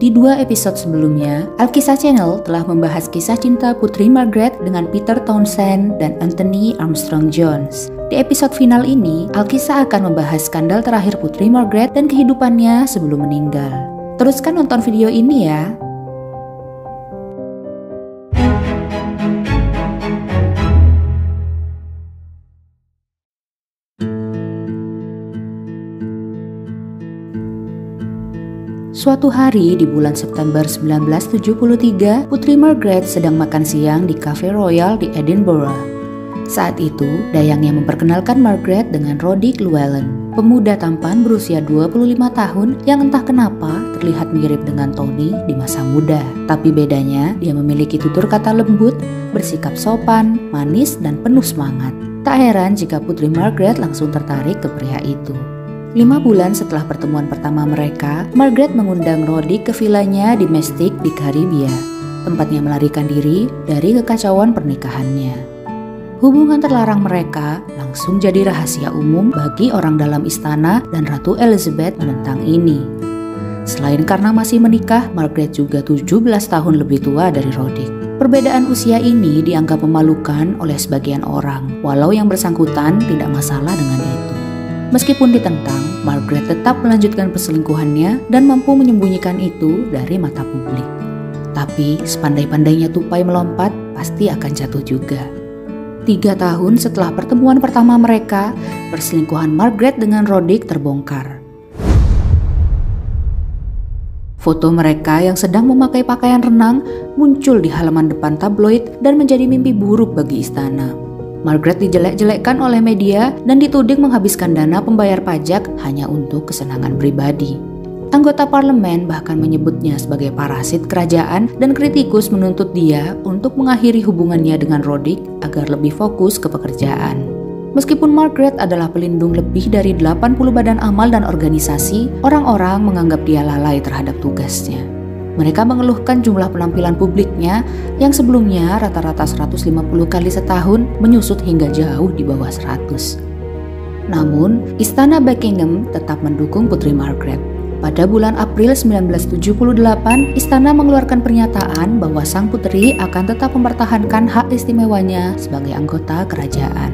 Di 2 episode sebelumnya, Alkisah Channel telah membahas kisah cinta Putri Margaret dengan Peter Townsend dan Anthony Armstrong Jones. Di episode final ini, Alkisah akan membahas skandal terakhir Putri Margaret dan kehidupannya sebelum meninggal. Teruskan nonton video ini ya. Suatu hari di bulan September 1973, Putri Margaret sedang makan siang di Cafe Royal di Edinburgh. Saat itu, dayangnya memperkenalkan Margaret dengan Roddick Llewellyn, pemuda tampan berusia 25 tahun yang entah kenapa terlihat mirip dengan Tony di masa muda. Tapi bedanya, dia memiliki tutur kata lembut, bersikap sopan, manis, dan penuh semangat. Tak heran jika Putri Margaret langsung tertarik ke pria itu. 5 bulan setelah pertemuan pertama mereka, Margaret mengundang Roddick ke vilanya di Mestic di Karibia, tempatnya melarikan diri dari kekacauan pernikahannya. Hubungan terlarang mereka langsung jadi rahasia umum bagi orang dalam istana dan Ratu Elizabeth menentang ini. Selain karena masih menikah, Margaret juga 17 tahun lebih tua dari Roddick. Perbedaan usia ini dianggap memalukan oleh sebagian orang, walau yang bersangkutan tidak masalah dengan itu. Meskipun ditentang, Margaret tetap melanjutkan perselingkuhannya dan mampu menyembunyikan itu dari mata publik. Tapi sepandai-pandainya tupai melompat, pasti akan jatuh juga. 3 tahun setelah pertemuan pertama mereka, perselingkuhan Margaret dengan Roddick terbongkar. Foto mereka yang sedang memakai pakaian renang muncul di halaman depan tabloid dan menjadi mimpi buruk bagi istana. Margaret dijelek-jelekkan oleh media dan dituding menghabiskan dana pembayar pajak hanya untuk kesenangan pribadi. Anggota parlemen bahkan menyebutnya sebagai parasit kerajaan dan kritikus menuntut dia untuk mengakhiri hubungannya dengan Roddick agar lebih fokus ke pekerjaan. Meskipun Margaret adalah pelindung lebih dari 80 badan amal dan organisasi, orang-orang menganggap dia lalai terhadap tugasnya. Mereka mengeluhkan jumlah penampilan publiknya yang sebelumnya rata-rata 150 kali setahun menyusut hingga jauh di bawah 100. Namun, Istana Buckingham tetap mendukung Putri Margaret. Pada bulan April 1978, Istana mengeluarkan pernyataan bahwa sang putri akan tetap mempertahankan hak istimewanya sebagai anggota kerajaan.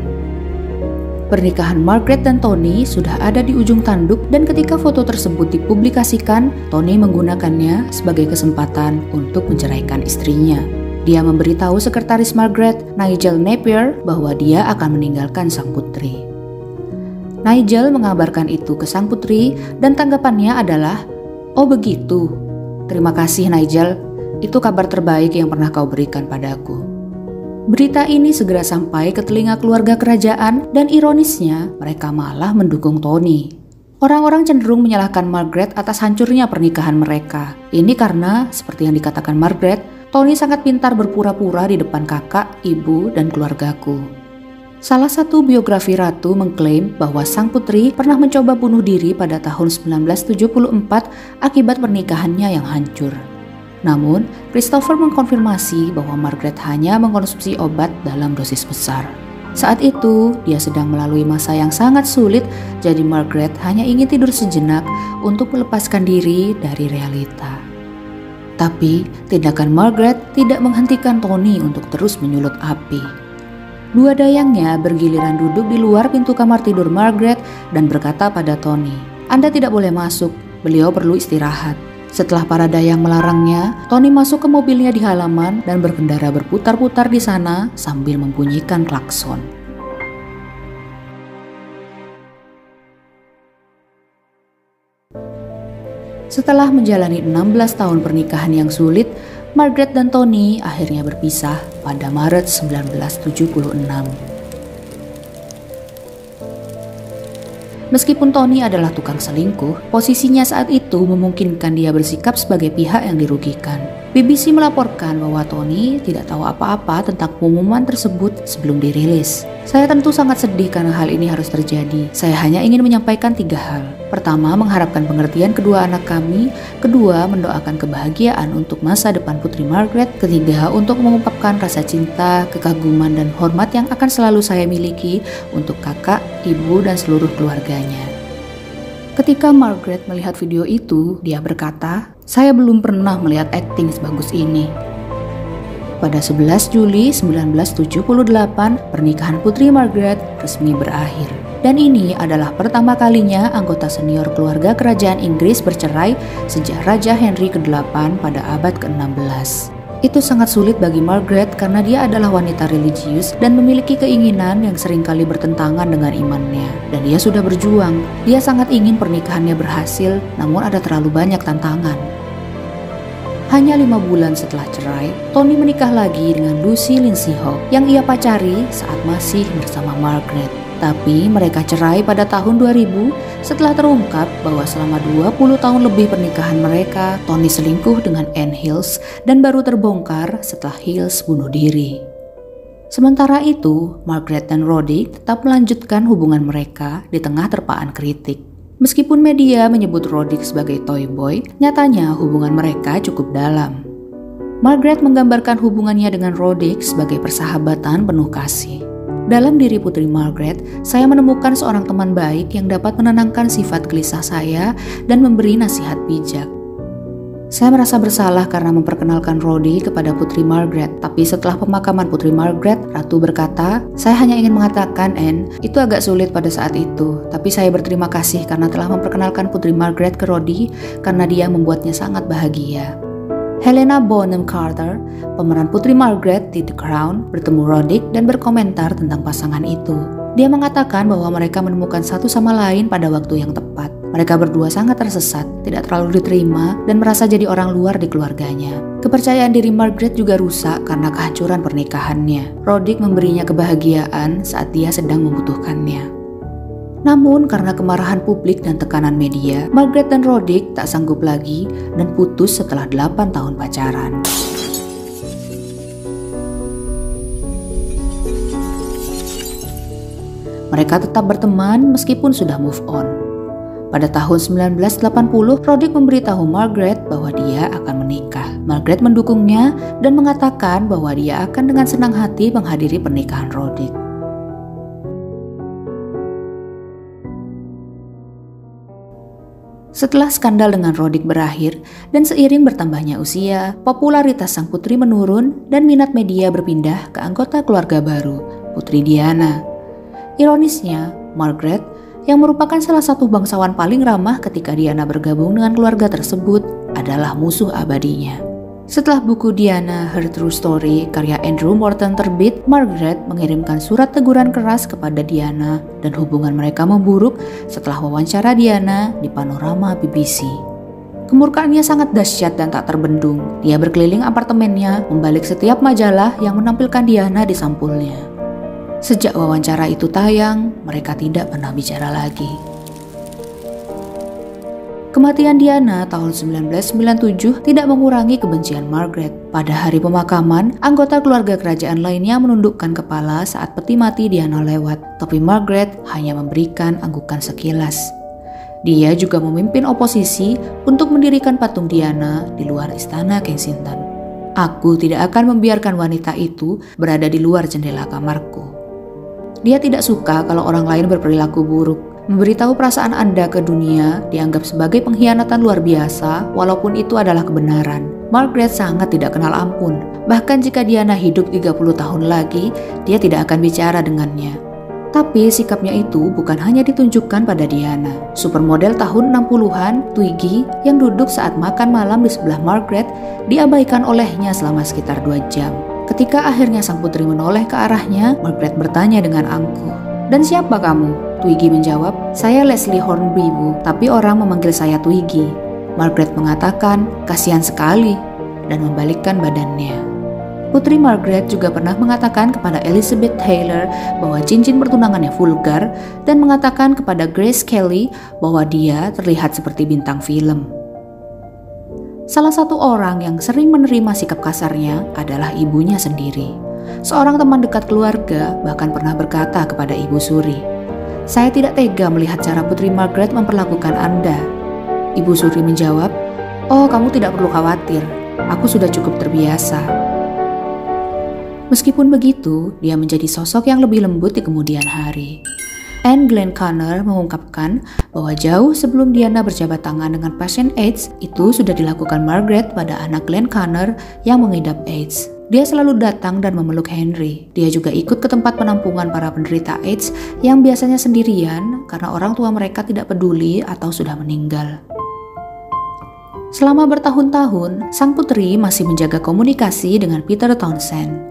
Pernikahan Margaret dan Tony sudah ada di ujung tanduk dan ketika foto tersebut dipublikasikan, Tony menggunakannya sebagai kesempatan untuk menceraikan istrinya. Dia memberitahu sekretaris Margaret, Nigel Napier, bahwa dia akan meninggalkan sang putri. Nigel mengabarkan itu ke sang putri dan tanggapannya adalah, "Oh begitu, terima kasih Nigel, itu kabar terbaik yang pernah kau berikan padaku." Berita ini segera sampai ke telinga keluarga kerajaan dan ironisnya mereka malah mendukung Tony. Orang-orang cenderung menyalahkan Margaret atas hancurnya pernikahan mereka. Ini karena, seperti yang dikatakan Margaret, Tony sangat pintar berpura-pura di depan kakak, ibu, dan keluargaku. Salah satu biografi Ratu mengklaim bahwa sang putri pernah mencoba bunuh diri pada tahun 1974 akibat pernikahannya yang hancur. Namun, Christopher mengkonfirmasi bahwa Margaret hanya mengkonsumsi obat dalam dosis besar. Saat itu, dia sedang melalui masa yang sangat sulit, jadi Margaret hanya ingin tidur sejenak untuk melepaskan diri dari realita. Tapi, tindakan Margaret tidak menghentikan Tony untuk terus menyulut api. 2 dayangnya bergiliran duduk di luar pintu kamar tidur Margaret dan berkata pada Tony, "Anda tidak boleh masuk, beliau perlu istirahat." Setelah para dayang melarangnya, Tony masuk ke mobilnya di halaman dan berkendara berputar-putar di sana sambil membunyikan klakson. Setelah menjalani 16 tahun pernikahan yang sulit, Margaret dan Tony akhirnya berpisah pada Maret 1976. Meskipun Tony adalah tukang selingkuh, posisinya saat itu memungkinkan dia bersikap sebagai pihak yang dirugikan. BBC melaporkan bahwa Tony tidak tahu apa-apa tentang pengumuman tersebut sebelum dirilis. Saya tentu sangat sedih karena hal ini harus terjadi. Saya hanya ingin menyampaikan 3 hal. Pertama, mengharapkan pengertian kedua anak kami. Kedua, mendoakan kebahagiaan untuk masa depan Putri Margaret. Ketiga, untuk mengungkapkan rasa cinta, kekaguman, dan hormat yang akan selalu saya miliki untuk kakak, ibu, dan seluruh keluarganya. Ketika Margaret melihat video itu, dia berkata, "Saya belum pernah melihat akting sebagus ini." Pada 11 Juli 1978, pernikahan Putri Margaret resmi berakhir. Dan ini adalah pertama kalinya anggota senior keluarga kerajaan Inggris bercerai sejak Raja Henry ke-8 pada abad ke-16. Itu sangat sulit bagi Margaret karena dia adalah wanita religius dan memiliki keinginan yang seringkali bertentangan dengan imannya. Dan dia sudah berjuang. Dia sangat ingin pernikahannya berhasil, namun ada terlalu banyak tantangan. Hanya 5 bulan setelah cerai, Tony menikah lagi dengan Lucy Lindsay Hogg yang ia pacari saat masih bersama Margaret. Tapi mereka cerai pada tahun 2000 setelah terungkap bahwa selama 20 tahun lebih pernikahan mereka, Tony selingkuh dengan Anne Hills dan baru terbongkar setelah Hills bunuh diri. Sementara itu, Margaret dan Roddick tetap melanjutkan hubungan mereka di tengah terpaan kritik. Meskipun media menyebut Roddick sebagai toy boy, nyatanya hubungan mereka cukup dalam. Margaret menggambarkan hubungannya dengan Roddick sebagai persahabatan penuh kasih. Dalam diri Putri Margaret, saya menemukan seorang teman baik yang dapat menenangkan sifat gelisah saya dan memberi nasihat bijak. Saya merasa bersalah karena memperkenalkan Roddick kepada Putri Margaret, tapi setelah pemakaman Putri Margaret, Ratu berkata, "Saya hanya ingin mengatakan, Anne, itu agak sulit pada saat itu, tapi saya berterima kasih karena telah memperkenalkan Putri Margaret ke Roddick karena dia membuatnya sangat bahagia." Helena Bonham Carter, pemeran Putri Margaret di The Crown, bertemu Roddick dan berkomentar tentang pasangan itu. Dia mengatakan bahwa mereka menemukan satu sama lain pada waktu yang tepat. Mereka berdua sangat tersesat, tidak terlalu diterima, dan merasa jadi orang luar di keluarganya. Kepercayaan diri Margaret juga rusak karena kehancuran pernikahannya. Roddick memberinya kebahagiaan saat dia sedang membutuhkannya. Namun karena kemarahan publik dan tekanan media, Margaret dan Roddick tak sanggup lagi dan putus setelah 8 tahun pacaran. Mereka tetap berteman meskipun sudah move on. Pada tahun 1980, Roddick memberitahu Margaret bahwa dia akan menikah. Margaret mendukungnya dan mengatakan bahwa dia akan dengan senang hati menghadiri pernikahan Roddick. Setelah skandal dengan Roddick berakhir dan seiring bertambahnya usia, popularitas sang putri menurun dan minat media berpindah ke anggota keluarga baru, Putri Diana. Ironisnya, Margaret, yang merupakan salah satu bangsawan paling ramah ketika Diana bergabung dengan keluarga tersebut, adalah musuh abadinya. Setelah buku Diana, Her True Story karya Andrew Morton terbit, Margaret mengirimkan surat teguran keras kepada Diana dan hubungan mereka memburuk setelah wawancara Diana di Panorama BBC. Kemurkaannya sangat dahsyat dan tak terbendung. Dia berkeliling apartemennya, membalik setiap majalah yang menampilkan Diana di sampulnya. Sejak wawancara itu tayang, mereka tidak pernah bicara lagi. Kematian Diana tahun 1997 tidak mengurangi kebencian Margaret. Pada hari pemakaman, anggota keluarga kerajaan lainnya menundukkan kepala saat peti mati Diana lewat, tapi Margaret hanya memberikan anggukan sekilas. Dia juga memimpin oposisi untuk mendirikan patung Diana di luar istana Kensington. "Aku tidak akan membiarkan wanita itu berada di luar jendela kamarku." Dia tidak suka kalau orang lain berperilaku buruk. Memberitahu perasaan Anda ke dunia dianggap sebagai pengkhianatan luar biasa, walaupun itu adalah kebenaran. Margaret sangat tidak kenal ampun. Bahkan jika Diana hidup 30 tahun lagi, dia tidak akan bicara dengannya. Tapi sikapnya itu bukan hanya ditunjukkan pada Diana. Supermodel tahun 60-an, Twiggy, yang duduk saat makan malam di sebelah Margaret, diabaikan olehnya selama sekitar 2 jam. Ketika akhirnya sang putri menoleh ke arahnya, Margaret bertanya dengan angkuh, "Dan siapa kamu?" Twiggy menjawab, "Saya Leslie Hornby, Bu, tapi orang memanggil saya Twiggy." Margaret mengatakan, "Kasihan sekali," dan membalikkan badannya. Putri Margaret juga pernah mengatakan kepada Elizabeth Taylor bahwa cincin pertunangannya vulgar dan mengatakan kepada Grace Kelly bahwa dia terlihat seperti bintang film. Salah satu orang yang sering menerima sikap kasarnya adalah ibunya sendiri. Seorang teman dekat keluarga bahkan pernah berkata kepada Ibu Suri, "Saya tidak tega melihat cara Putri Margaret memperlakukan Anda." Ibu Suri menjawab, "Oh, kamu tidak perlu khawatir. Aku sudah cukup terbiasa." Meskipun begitu, dia menjadi sosok yang lebih lembut di kemudian hari. Anne Glencaner mengungkapkan bahwa jauh sebelum Diana berjabat tangan dengan pasien AIDS, itu sudah dilakukan Margaret pada anak Glencaner yang mengidap AIDS. Dia selalu datang dan memeluk Henry. Dia juga ikut ke tempat penampungan para penderita AIDS yang biasanya sendirian karena orang tua mereka tidak peduli atau sudah meninggal. Selama bertahun-tahun, sang putri masih menjaga komunikasi dengan Peter Townsend.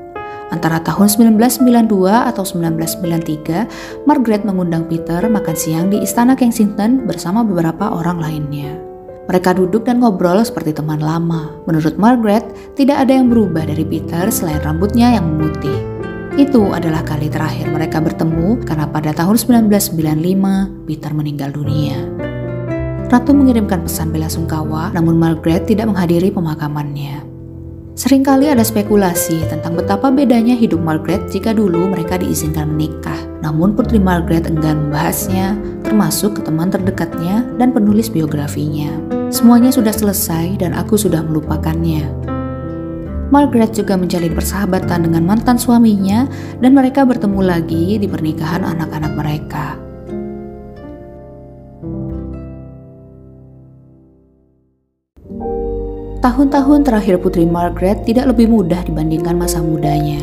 Antara tahun 1992 atau 1993, Margaret mengundang Peter makan siang di Istana Kensington bersama beberapa orang lainnya. Mereka duduk dan ngobrol seperti teman lama. Menurut Margaret, tidak ada yang berubah dari Peter selain rambutnya yang memutih. Itu adalah kali terakhir mereka bertemu karena pada tahun 1995, Peter meninggal dunia. Ratu mengirimkan pesan belasungkawa, namun Margaret tidak menghadiri pemakamannya. Seringkali ada spekulasi tentang betapa bedanya hidup Margaret jika dulu mereka diizinkan menikah. Namun Putri Margaret enggan membahasnya, termasuk ke teman terdekatnya dan penulis biografinya. Semuanya sudah selesai dan aku sudah melupakannya. Margaret juga menjalin persahabatan dengan mantan suaminya dan mereka bertemu lagi di pernikahan anak-anak mereka. Tahun-tahun terakhir Putri Margaret tidak lebih mudah dibandingkan masa mudanya.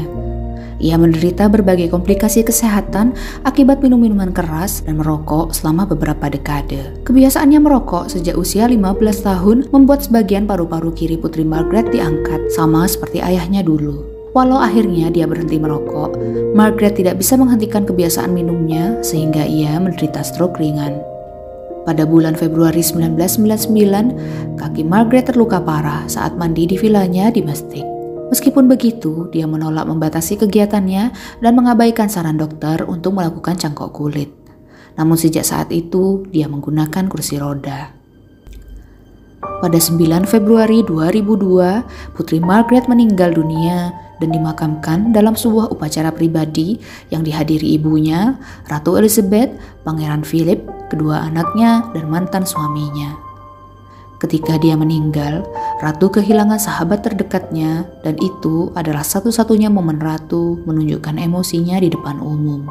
Ia menderita berbagai komplikasi kesehatan akibat minum minuman keras dan merokok selama beberapa dekade. Kebiasaannya merokok sejak usia 15 tahun membuat sebagian paru-paru kiri Putri Margaret diangkat, sama seperti ayahnya dulu. Walau akhirnya dia berhenti merokok, Margaret tidak bisa menghentikan kebiasaan minumnya sehingga ia menderita stroke ringan. Pada bulan Februari 1999, kaki Margaret terluka parah saat mandi di vilanya di Mestik. Meskipun begitu, dia menolak membatasi kegiatannya dan mengabaikan saran dokter untuk melakukan cangkok kulit. Namun sejak saat itu, dia menggunakan kursi roda. Pada 9 Februari 2002, Putri Margaret meninggal dunia dan dimakamkan dalam sebuah upacara pribadi yang dihadiri ibunya, Ratu Elizabeth, Pangeran Philip, kedua anaknya, dan mantan suaminya. Ketika dia meninggal, Ratu kehilangan sahabat terdekatnya dan itu adalah satu-satunya momen Ratu menunjukkan emosinya di depan umum.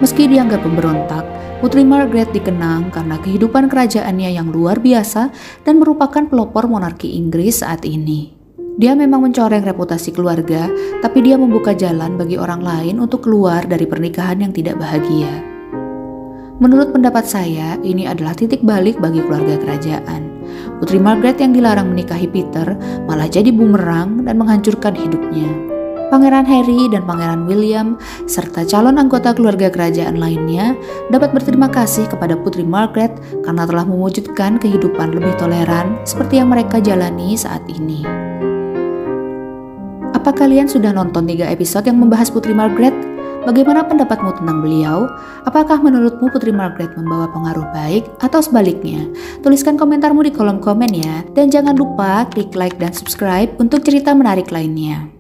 Meski dianggap pemberontak, Putri Margaret dikenang karena kehidupan kerajaannya yang luar biasa dan merupakan pelopor monarki Inggris saat ini. Dia memang mencoreng reputasi keluarga, tapi dia membuka jalan bagi orang lain untuk keluar dari pernikahan yang tidak bahagia. Menurut pendapat saya, ini adalah titik balik bagi keluarga kerajaan. Putri Margaret yang dilarang menikahi Peter malah jadi bumerang dan menghancurkan hidupnya. Pangeran Harry dan Pangeran William, serta calon anggota keluarga kerajaan lainnya dapat berterima kasih kepada Putri Margaret karena telah mewujudkan kehidupan lebih toleran seperti yang mereka jalani saat ini. Apa kalian sudah nonton 3 episode yang membahas Putri Margaret? Bagaimana pendapatmu tentang beliau? Apakah menurutmu Putri Margaret membawa pengaruh baik atau sebaliknya? Tuliskan komentarmu di kolom komen ya. Dan jangan lupa klik like dan subscribe untuk cerita menarik lainnya.